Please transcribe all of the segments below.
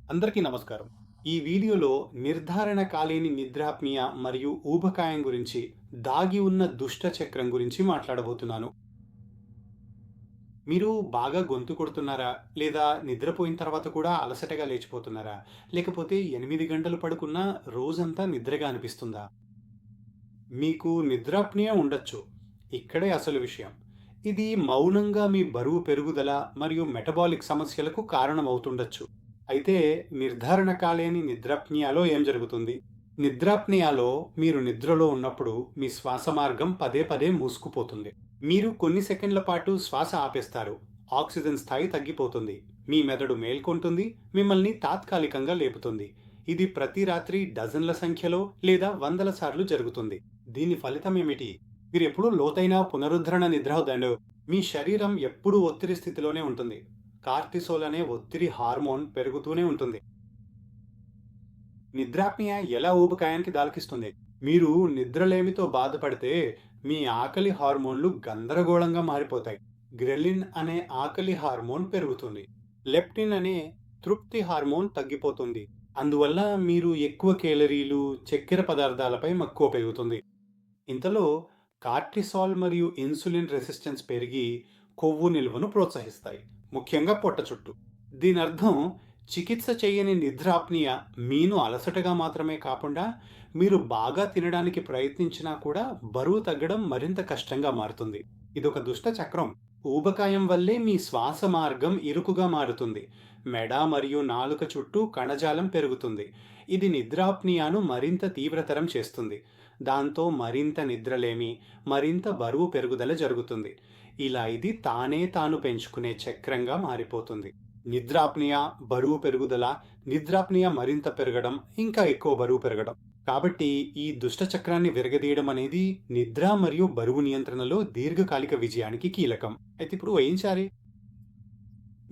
అందరికీ నమస్కారం. ఈ వీడియోలో నిర్ధారణ కాలేని నిద్రాప్నియ మరియు ఊబకాయం గురించి దాగి ఉన్న దుష్ట చక్రం గురించి మాట్లాడబోతున్నాను. మీరు బాగా గొంతు కొడుతున్నారా? లేదా నిద్రపోయిన తర్వాత కూడా అలసటగా లేచిపోతున్నారా? లేకపోతే 8 గంటలు పడుకున్నా రోజంతా నిద్రగా అనిపిస్తుందా? మీకు నిద్రాప్నియ ఉండొచ్చు. ఇక్కడే అసలు విషయం. ఇది మౌనంగా మీ బరువు పెరుగుదల మరియు మెటబాలిక్ సమస్యలకు కారణమవుతుండొచ్చు. అయితే నిర్ధారణ కాలేని నిద్రాప్నియాలో ఏం జరుగుతుంది? నిద్రాప్నియాలో మీరు నిద్రలో ఉన్నప్పుడు మీ శ్వాస మార్గం పదే పదే మూసుకుపోతుంది. మీరు కొన్ని సెకండ్ల పాటు శ్వాస ఆపేస్తారు. ఆక్సిజన్ స్థాయి తగ్గిపోతుంది. మీ మెదడు మేల్కొంటుంది, మిమ్మల్ని తాత్కాలికంగా లేపుతుంది. ఇది ప్రతి రాత్రి డజన్ల సంఖ్యలో లేదా వందల సార్లు జరుగుతుంది. దీని ఫలితం ఏమిటి? మీరు ఎప్పుడూ లోతైన పునరుద్ధరణ నిద్ర వద్దండు. మీ శరీరం ఎప్పుడూ ఒత్తిడి స్థితిలోనే ఉంటుంది. కార్టిసోల్ అనే ఒత్తిడి హార్మోన్ పెరుగుతూనే ఉంటుంది. నిద్రాప్నియ ఎలా ఊబకాయానికి దారితీస్తుంది? మీరు నిద్రలేమితో బాధపడితే మీ ఆకలి హార్మోన్లు గందరగోళంగా మారిపోతాయి. గ్రెలిన్ అనే ఆకలి హార్మోన్ పెరుగుతుంది. లెప్టిన్ అనే తృప్తి హార్మోన్ తగ్గిపోతుంది. అందువల్ల మీరు ఎక్కువ కేలరీలు, చక్కెర పదార్థాలపై మక్కువ పెరుగుతుంది. ఇంతలో కార్టిసాల్ మరియు ఇన్సులిన్ రెసిస్టెన్స్ పెరిగి కొవ్వు నిల్వను ప్రోత్సహిస్తాయి, ముఖ్యంగా పొట్ట చుట్టూ. దీని అర్థం చికిత్స చేయని నిద్రాప్నియ మీను అలసటగా మాత్రమే కాకుండా మీరు బాగా తినడానికి ప్రయత్నించినా కూడా బరువు తగ్గడం మరింత కష్టంగా మారుతుంది. ఇదొక దుష్ట చక్రం. ఊబకాయం వల్లే మీ శ్వాస మార్గం ఇరుకుగా మారుతుంది. మెడ మరియు నాలుక చుట్టూ కణజాలం పెరుగుతుంది. ఇది నిద్రాప్నియాను మరింత తీవ్రతరం చేస్తుంది. దాంతో మరింత నిద్రలేమి, మరింత బరువు పెరుగుదల జరుగుతుంది. ఇలా ఇది తానే తాను పెంచుకునే చక్రంగా మారిపోతుంది. నిద్రాప్నియ, బరువు పెరుగుదల, నిద్రాప్నియ మరింత పెరగడం, ఇంకా ఎక్కువ బరువు పెరగడం. కాబట్టి ఈ దుష్ట చక్రాన్ని విరగదీయడం అనేది నిద్ర మరియు బరువు నియంత్రణలో దీర్ఘకాలిక విజయానికి కీలకం. అయితే ఇప్పుడు ఏం చేయాలి?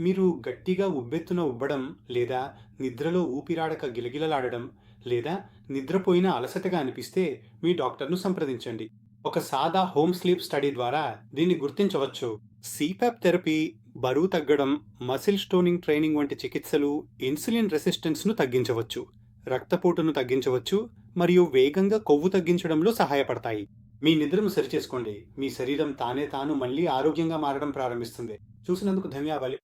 మీరు గట్టిగా ఉబ్బెత్తున ఉబ్బడం, లేదా నిద్రలో ఊపిరాడక గిలగిలలాడడం, లేదా నిద్రపోయిన అలసటగా అనిపిస్తే మీ డాక్టర్ను సంప్రదించండి. ఒక సాదా హోమ్ స్లీప్ స్టడీ ద్వారా దీన్ని గుర్తించవచ్చు. సిపాప్ థెరపీ, బరువు తగ్గడం, మసిల్ స్టోనింగ్ ట్రైనింగ్ వంటి చికిత్సలు ఇన్సులిన్ రెసిస్టెన్స్ను తగ్గించవచ్చు, రక్తపోటును తగ్గించవచ్చు మరియు వేగంగా కొవ్వు తగ్గించడంలో సహాయపడతాయి. మీ నిద్రను సరిచేసుకోండి. మీ శరీరం తానే తాను మళ్ళీ ఆరోగ్యంగా మారడం ప్రారంభిస్తుంది. చూసినందుకు ధన్యవాదాలు.